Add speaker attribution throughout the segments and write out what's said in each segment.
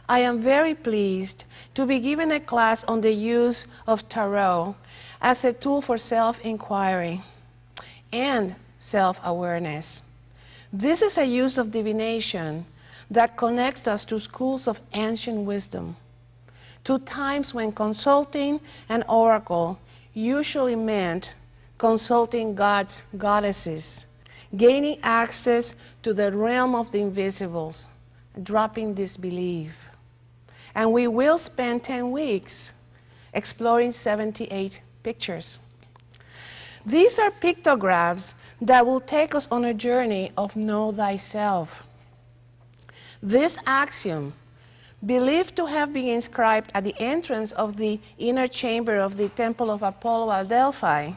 Speaker 1: I am very pleased to be giving a class on the use of tarot as a tool for self-inquiry and self-awareness. This is a use of divination that connects us to schools of ancient wisdom, to times when consulting an oracle usually meant consulting gods, goddesses, gaining access to the realm of the invisibles, dropping disbelief. And we will spend 10 weeks exploring 78 pictures. These are pictographs that will take us on a journey of know thyself. This axiom, believed to have been inscribed at the entrance of the inner chamber of the Temple of Apollo at Delphi,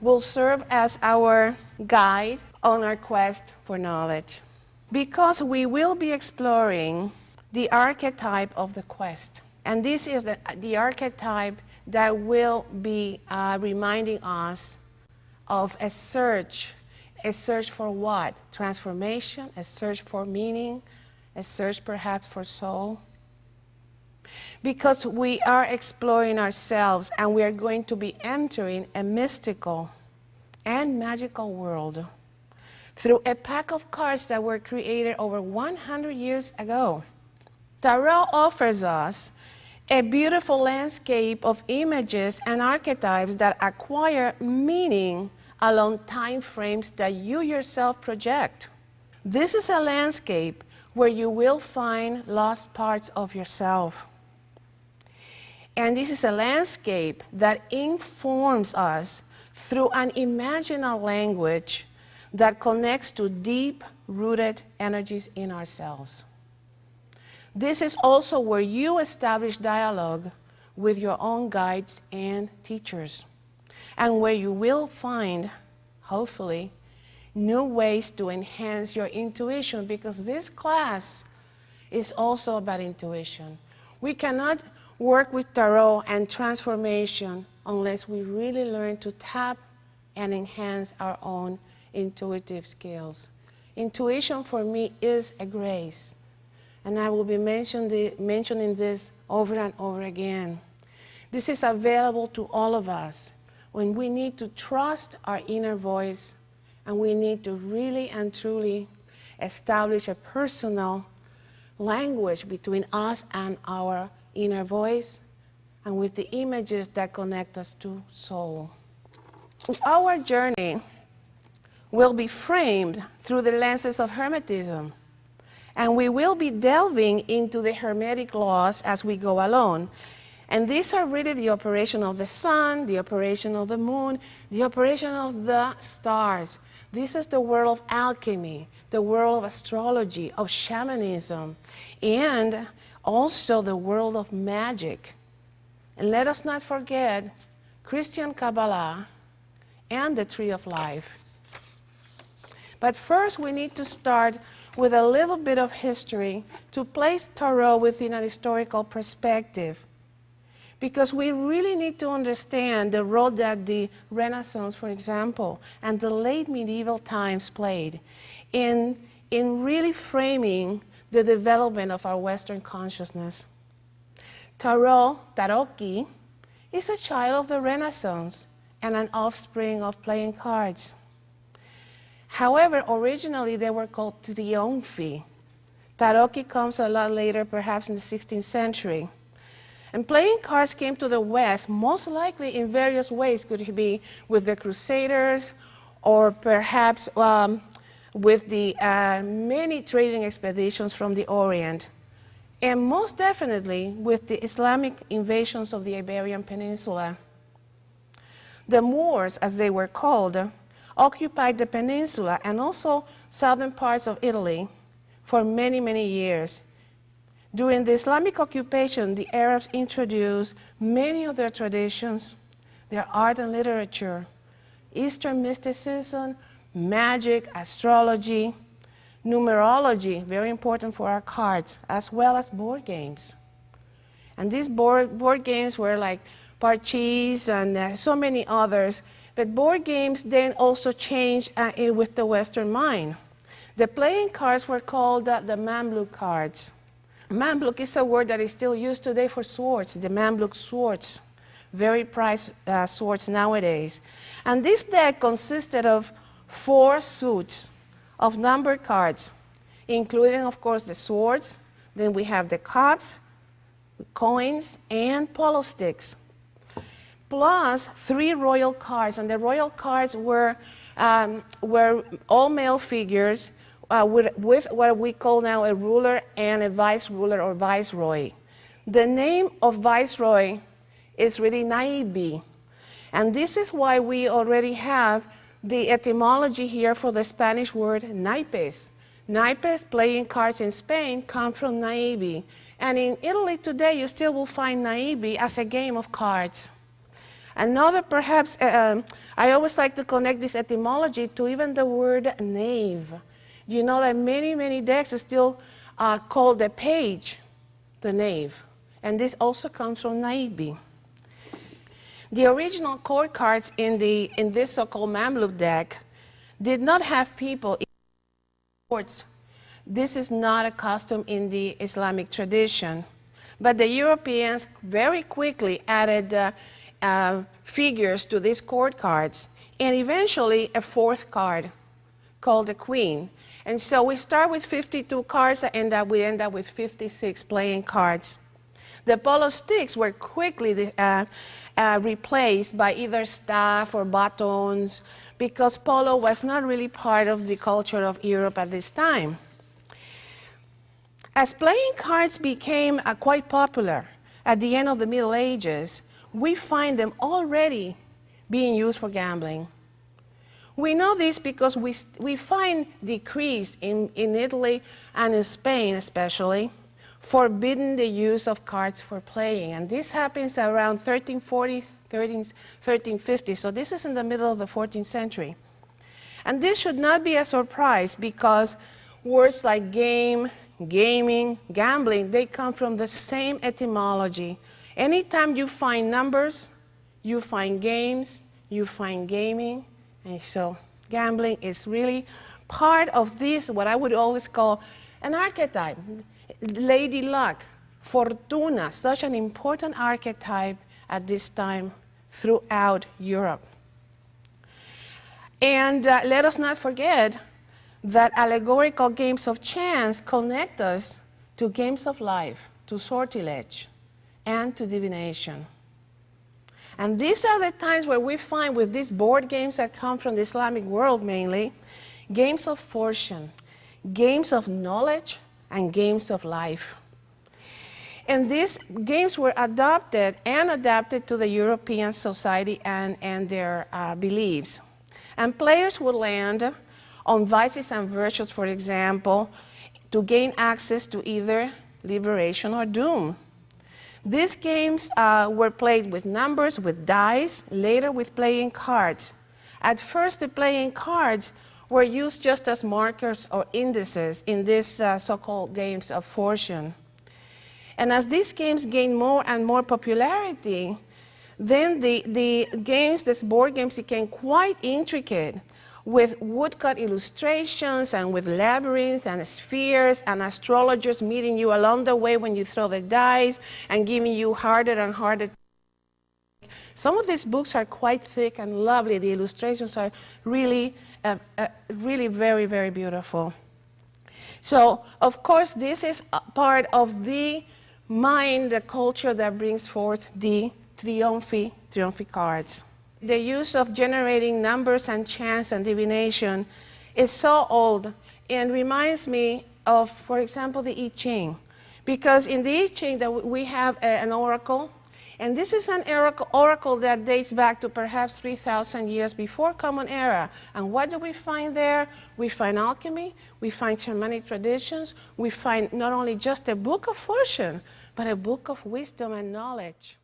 Speaker 1: will serve as our guide on our quest for knowledge. Because we will be exploring the archetype of the quest. And this is the archetype that will be reminding us of a search for what? Transformation, a search for meaning, a search perhaps for soul. Because we are exploring ourselves and we are going to be entering a mystical and magical world through a pack of cards that were created over 100 years ago. Tarot offers us a beautiful landscape of images and archetypes that acquire meaning along time frames that you yourself project. This is a landscape where you will find lost parts of yourself. And this is a landscape that informs us through an imaginal language that connects to deep-rooted energies in ourselves. This is also where you establish dialogue with your own guides and teachers, and where you will find, hopefully, new ways to enhance your intuition, because this class is also about intuition. We cannot work with tarot and transformation unless we really learn to tap and enhance our own intuitive skills. Intuition for me is a grace, and I will be mentioning this over and over again. This is available to all of us when we need to trust our inner voice, and we need to really and truly establish a personal language between us and our inner voice, and with the images that connect us to soul. Our journey will be framed through the lenses of Hermetism, and we will be delving into the Hermetic laws as we go along. And these are really the operation of the sun, the operation of the moon, the operation of the stars. This is the world of alchemy, the world of astrology, of shamanism, and also the world of magic. And let us not forget Christian Kabbalah and the Tree of Life. But first we need to start with a little bit of history to place tarot within an historical perspective, because we really need to understand the role that the Renaissance, for example, and the late medieval times played in really framing the development of our Western consciousness. Tarot, is a child of the Renaissance and an offspring of playing cards. However, originally they were called trionfi. Tarocchi comes a lot later, perhaps in the 16th century. And playing cards came to the West, most likely in various ways. Could it be with the Crusaders, or perhaps with the many trading expeditions from the Orient, and most definitely with the Islamic invasions of the Iberian Peninsula. The Moors, as they were called, occupied the peninsula and also southern parts of Italy for many, many years. During the Islamic occupation, the Arabs introduced many of their traditions, their art and literature, Eastern mysticism, magic, astrology, numerology, very important for our cards, as well as board games. And these board games were like parchees and so many others. But board games then also changed with the Western mind. The playing cards were called the Mamluk cards. Mamluk is a word that is still used today for swords, the Mamluk swords, very prized swords nowadays. And this deck consisted of 4 suits of numbered cards, including, of course, the swords. Then we have the cups, coins, and polo sticks, plus 3 royal cards. And the royal cards were all male figures with what we call now a ruler and a vice ruler or viceroy. The name of viceroy is really naive, and this is why we already have the etymology here for the Spanish word naipes. Naipes, playing cards in Spain, come from naive. And in Italy today, you still will find naive as a game of cards. Another, perhaps, I always like to connect this etymology to even the word knave. You know that many decks still call the page the knave. And this also comes from naive. The original court cards in this so-called Mamluk deck did not have people in courts. This is not a custom in the Islamic tradition. But the Europeans very quickly added figures to these court cards, and eventually a 4th card called the queen. And so we start with 52 cards and we end up with 56 playing cards. The polo sticks were quickly replaced by either staff or batons, because polo was not really part of the culture of Europe at this time. As playing cards became quite popular at the end of the Middle Ages, we find them already being used for gambling. We know this because we find decrees in Italy and in Spain especially, forbidden the use of cards for playing. And this happens around 1340, 1350, so this is in the middle of the 14th century. And this should not be a surprise, because words like game, gaming, gambling, they come from the same etymology. Anytime you find numbers, you find games, you find gaming, and so gambling is really part of this, what I would always call an archetype. Lady Luck, Fortuna, such an important archetype at this time throughout Europe. And let us not forget that allegorical games of chance connect us to games of life, to sortilege, and to divination. And these are the times where we find, with these board games that come from the Islamic world mainly, games of fortune, games of knowledge, and games of life. And these games were adopted and adapted to the European society and their beliefs. And players would land on vices and virtues, for example, to gain access to either liberation or doom. These games were played with numbers, with dice, later with playing cards. At first, the playing cards were used just as markers or indices in these so-called games of fortune. And as these games gained more and more popularity, then the games, these board games, became quite intricate, with woodcut illustrations and with labyrinths and spheres and astrologers meeting you along the way when you throw the dice and giving you harder and harder. Some of these books are quite thick and lovely. The illustrations are really, really very, very beautiful. So, of course, this is part of the mind, the culture that brings forth the triumphi cards. The use of generating numbers and chance and divination is so old, and reminds me of, for example, the I Ching. Because in the I Ching that we have an oracle, and this is an oracle that dates back to perhaps 3,000 years before Common Era. And what do we find there? We find alchemy, we find shamanic traditions, we find not only just a book of fortune, but a book of wisdom and knowledge.